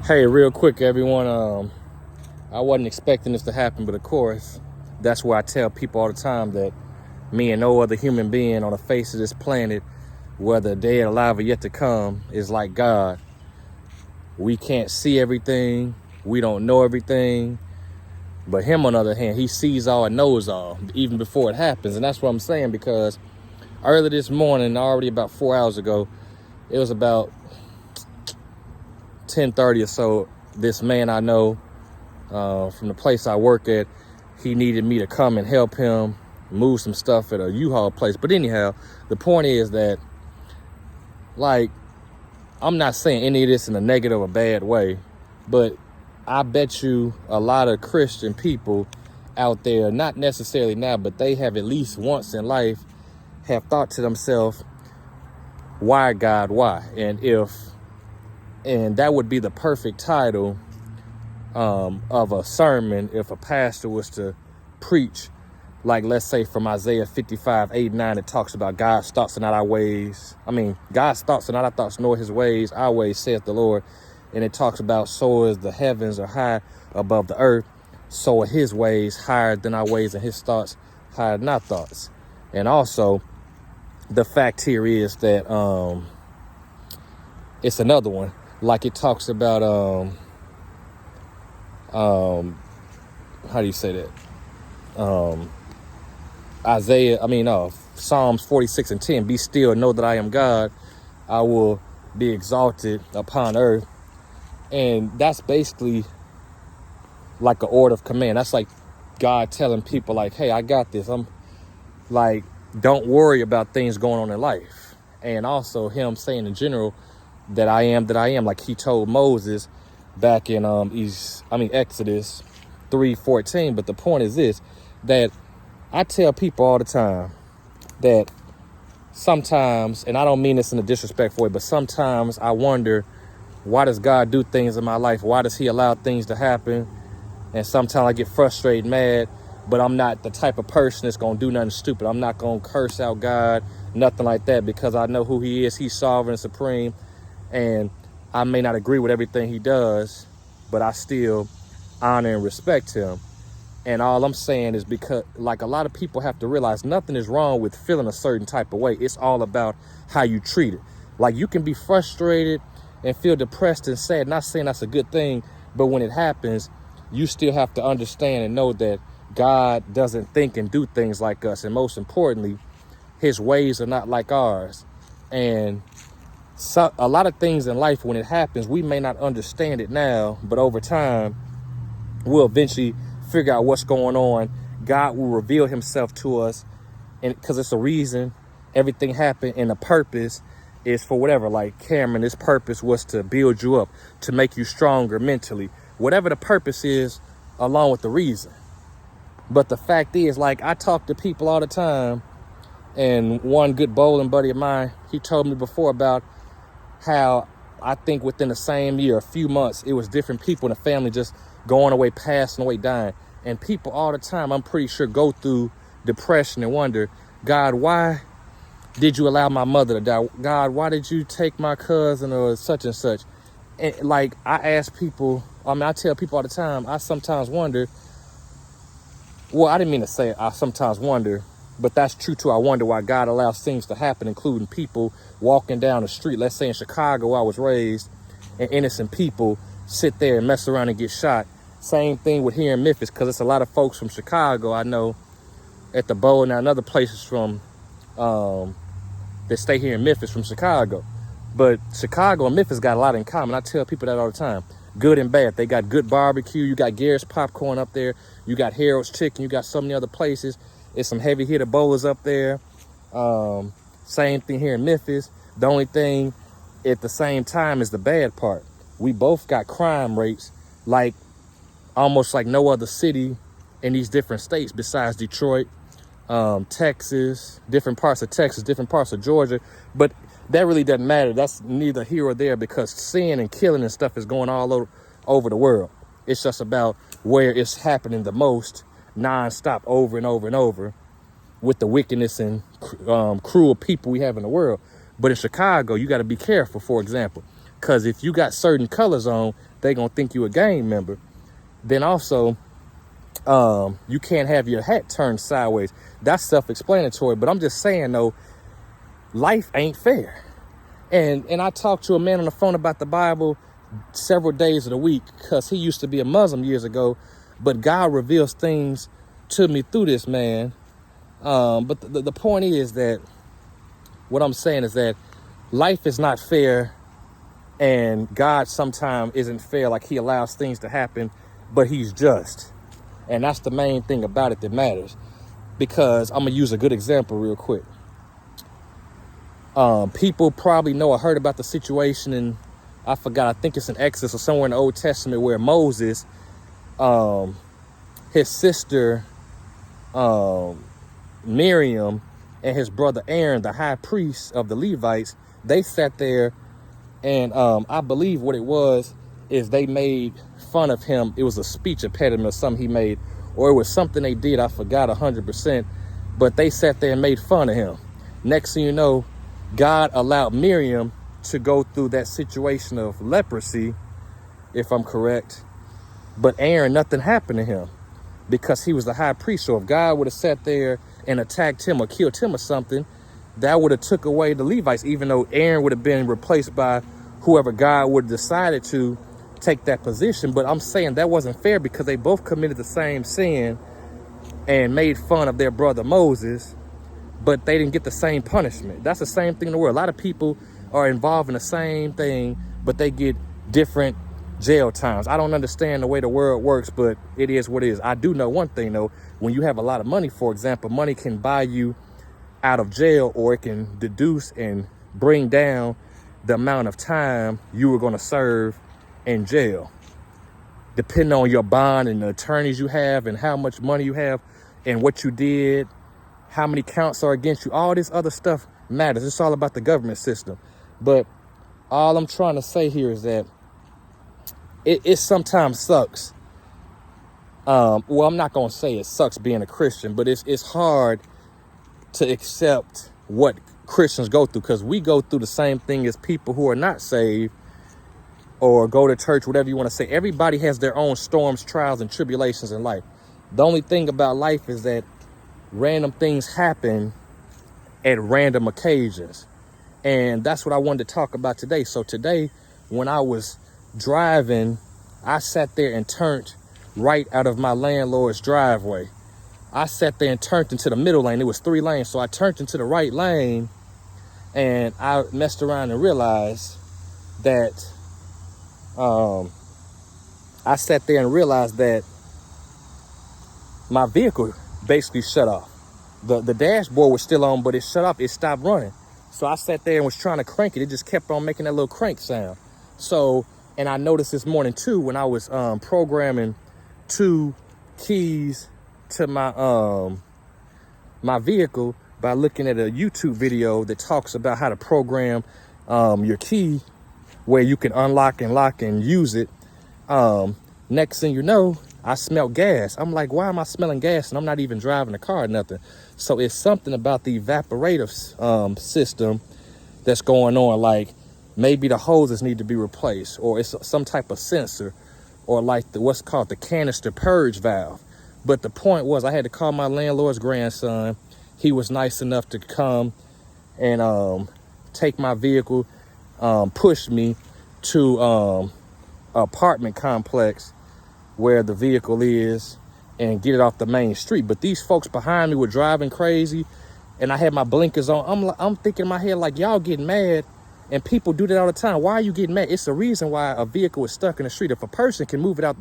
Hey, real quick, everyone. I wasn't expecting this to happen, but of course, that's why I tell people all the time that me and no other human being on the face of this planet, whether dead, alive, or yet to come, is like God. We can't see everything. We don't know everything. But him, on the other hand, he sees all and knows all, even before it happens. And that's what I'm saying, because early this morning, already about 4 hours ago, it was about 10:30 or so, this man I know from the place I work at, he needed me to come and help him move some stuff at a U-Haul place. But anyhow, the point is that, like, I'm not saying any of this in a negative or bad way, but I bet you a lot of Christian people out there, not necessarily now, but they have at least once in life have thought to themselves, why God, why? And that would be the perfect title of a sermon if a pastor was to preach, like, let's say from Isaiah 55:8-9, it talks about God's thoughts are not our ways. God's thoughts are not our thoughts, nor his ways our ways, saith the Lord. And it talks about, so as the heavens are high above the earth, so are his ways higher than our ways, and his thoughts higher than our thoughts. And also, the fact here is that it's another one. Like, it talks about how do you say that? Psalms 46:10, be still, know that I am God. I will be exalted upon earth. And that's basically like an order of command. That's like God telling people, like, hey, I got this. I'm like, don't worry about things going on in life. And also him saying in general that I am that I am, like he told Moses back in Exodus 3:14. But the point is this, that I tell people all the time that sometimes, and I don't mean this in a disrespectful way, but sometimes I wonder, why does God do things in my life? Why does he allow things to happen? And sometimes I get frustrated, mad, but I'm not the type of person that's going to do nothing stupid. I'm not going to curse out God, nothing like that, because I know who he is. He's sovereign and supreme. And I may not agree with everything he does, but I still honor and respect him. And all I'm saying is, because, like, a lot of people have to realize nothing is wrong with feeling a certain type of way. It's all about how you treat it. Like, you can be frustrated and feel depressed and sad. Not saying that's a good thing, but when it happens, you still have to understand and know that God doesn't think and do things like us. And most importantly, his ways are not like ours. And so, a lot of things in life, when it happens, we may not understand it now, but over time, we'll eventually figure out what's going on. God will reveal himself to us, and because it's a reason everything happened, and the purpose is for whatever. Like Cameron, his purpose was to build you up, to make you stronger mentally, whatever the purpose is, along with the reason. But the fact is, like, I talk to people all the time, and one good bowling buddy of mine, he told me before about how I think within the same year, a few months, it was different people in the family just going away, passing away, dying. And people all the time, I'm pretty sure, go through depression and wonder, God, why did you allow my mother to die? God, why did you take my cousin or such and such? And like, I tell people all the time, I sometimes wonder, well, I didn't mean to say I sometimes wonder, but that's true too. I wonder why God allows things to happen, including people walking down the street. Let's say in Chicago, where I was raised, and innocent people sit there and mess around and get shot. Same thing with here in Memphis, because it's a lot of folks from Chicago I know at the bowl now, and other places from that stay here in Memphis from Chicago. But Chicago and Memphis got a lot in common. I tell people that all the time, good and bad. They got good barbecue. You got Garrett's Popcorn up there. You got Harold's Chicken. You got so many other places. It's some heavy hitter bowlers up there. Same thing here in Memphis. The only thing at the same time is the bad part. We both got crime rates like almost like no other city in these different states besides Detroit, Texas, different parts of Texas, different parts of Georgia. But that really doesn't matter. That's neither here or there, because sin and killing and stuff is going all over the world. It's just about where it's happening the most, nonstop, over and over and over, with the wickedness and cruel people we have in the world. But in Chicago, you got to be careful, for example, because if you got certain colors on, they gonna think you a gang member. Then also, you can't have your hat turned sideways. That's self-explanatory, but I'm just saying though, life ain't fair. And I talked to a man on the phone about the Bible several days of the week because he used to be a Muslim years ago, but God reveals things to me through this man. But the point is that what I'm saying is that life is not fair, and God sometimes isn't fair. Like he allows things to happen, but he's just. And that's the main thing about it that matters. Because I'm gonna use a good example real quick. People probably know or heard about the situation in, I forgot, I think it's in Exodus or somewhere in the Old Testament, where Moses, his sister, Miriam, and his brother Aaron, the high priest of the Levites, they sat there and I believe what it was is they made fun of him. It was a speech impediment or something he made, or it was something they did. I forgot 100%, but they sat there and made fun of him. Next thing you know, God allowed Miriam to go through that situation of leprosy, if I'm correct. But Aaron, nothing happened to him because he was the high priest. So if God would have sat there and attacked him or killed him or something, that would have took away the Levites, even though Aaron would have been replaced by whoever God would have decided to take that position. But I'm saying that wasn't fair because they both committed the same sin and made fun of their brother Moses, but they didn't get the same punishment. That's the same thing in the world. A lot of people are involved in the same thing, but they get different jail times. I don't understand the way the world works, but it is what it is. I do know one thing though, when you have a lot of money, for example, money can buy you out of jail, or it can deduce and bring down the amount of time you were going to serve in jail, depending on your bond and the attorneys you have and how much money you have and what you did, how many counts are against you. All this other stuff matters. It's all about the government system. But all I'm trying to say here is that it sometimes sucks. Well, I'm not going to say it sucks being a Christian, but it's hard to accept what Christians go through, because we go through the same thing as people who are not saved or go to church, whatever you want to say. Everybody has their own storms, trials, and tribulations in life. The only thing about life is that random things happen at random occasions. And that's what I wanted to talk about today. So today, when I was driving, I sat there and turned right out of my landlord's driveway. I sat there and turned into the middle lane. It was 3 lanes. So I turned into the right lane, and I messed around and realized that I sat there and realized that my vehicle basically shut off. The dashboard was still on, but it shut off. It stopped running. So I sat there and was trying to crank it. It just kept on making that little crank sound. So, and I noticed this morning too, when I was programming 2 keys to my my vehicle by looking at a YouTube video that talks about how to program your key where you can unlock and lock and use it. Next thing you know, I smelled gas. I'm like, why am I smelling gas? And I'm not even driving the car or nothing. So it's something about the evaporative system that's going on. Like maybe the hoses need to be replaced, or it's some type of sensor, or like what's called the canister purge valve. But the point was, I had to call my landlord's grandson. He was nice enough to come and take my vehicle, push me to an apartment complex where the vehicle is, and get it off the main street. But these folks behind me were driving crazy, and I had my blinkers on. I'm thinking in my head, like, y'all getting mad, and people do that all the time. Why are you getting mad? It's the reason why a vehicle is stuck in the street. If a person can move it out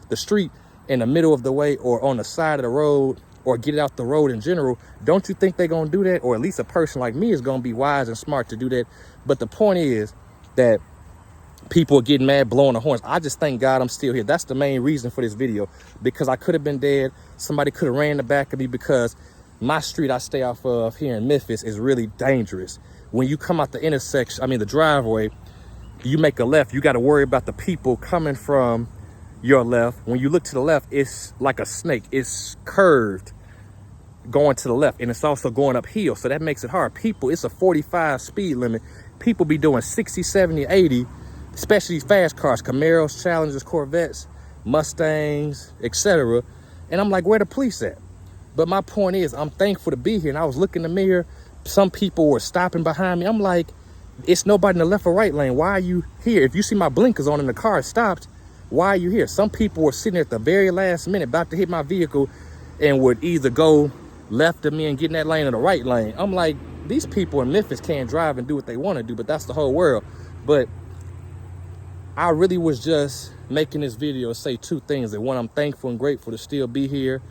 the street in the middle of the way or on the side of the road, or get it out the road in general, don't you think they're gonna do that? Or at least a person like me is gonna be wise and smart to do that. But the point is that people are getting mad, blowing the horns. I just thank God I'm still here. That's the main reason for this video, because I could have been dead. Somebody could have ran the back of me, because my street I stay off of here in Memphis is really dangerous. When you come out the intersection, I mean the driveway, you make a left, you got to worry about the people coming from your left. When you look to the left, it's like a snake. It's curved going to the left, and it's also going uphill, so that makes it hard. People, it's a 45 speed limit. People be doing 60, 70, 80 especially fast cars, Camaros, Challengers, Corvettes, Mustangs, etc. And I'm like, where the police at? But my point is, I'm thankful to be here. And I was looking in the mirror. Some people were stopping behind me. I'm like, it's nobody in the left or right lane. Why are you here? If you see my blinkers on and the car stopped, why are you here? Some people were sitting there at the very last minute about to hit my vehicle and would either go left of me and get in that lane or the right lane. I'm like, these people in Memphis can't drive and do what they want to do, but that's the whole world. But I really was just making this video to say two things. That one, I'm thankful and grateful to still be here.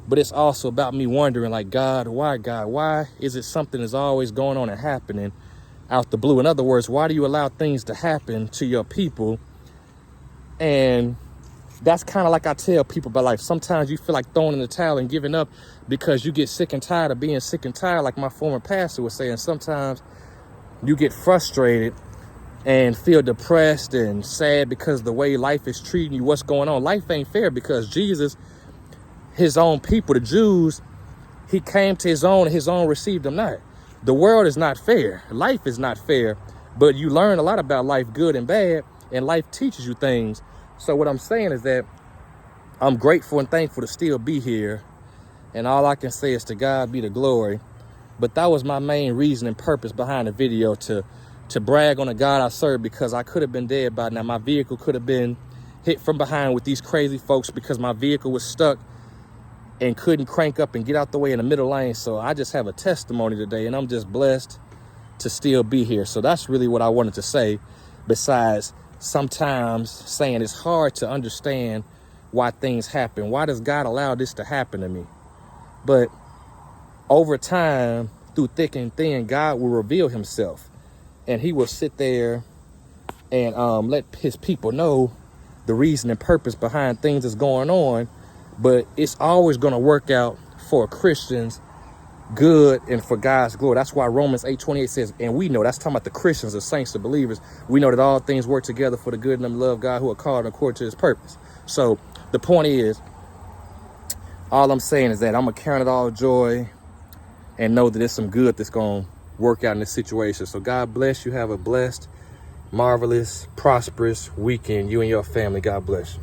But it's also about me wondering, like, God, why is it something that's always going on and happening out the blue? In other words, why do you allow things to happen to your people? And that's kind of like I tell people about life. Sometimes you feel like throwing in the towel and giving up because you get sick and tired of being sick and tired, like my former pastor was saying. Sometimes you get frustrated and feel depressed and sad because the way life is treating you, what's going on. Life ain't fair because Jesus, his own people, the Jews, he came to his own received him not. The world is not fair. Life is not fair, but you learn a lot about life, good and bad, and life teaches you things. So what I'm saying is that I'm grateful and thankful to still be here. And all I can say is to God be the glory. But that was my main reason and purpose behind the video, to brag on the God I serve, because I could have been dead by now. My vehicle could have been hit from behind with these crazy folks because my vehicle was stuck and couldn't crank up and get out the way in the middle lane. So I just have a testimony today, and I'm just blessed to still be here. So that's really what I wanted to say, besides sometimes saying it's hard to understand why things happen. Why does God allow this to happen to me? But over time, through thick and thin, God will reveal himself, and he will sit there and let his people know the reason and purpose behind things that's going on. But it's always going to work out for Christians good and for God's glory. That's why Romans 8:28 says, and we know, that's talking about the Christians, the saints, the believers. We know that all things work together for the good and them love God who are called according to his purpose. So the point is, all I'm saying is that I'm going to count it all joy and know that there's some good that's going to work out in this situation. So God bless you. Have a blessed, marvelous, prosperous weekend. You and your family. God bless you.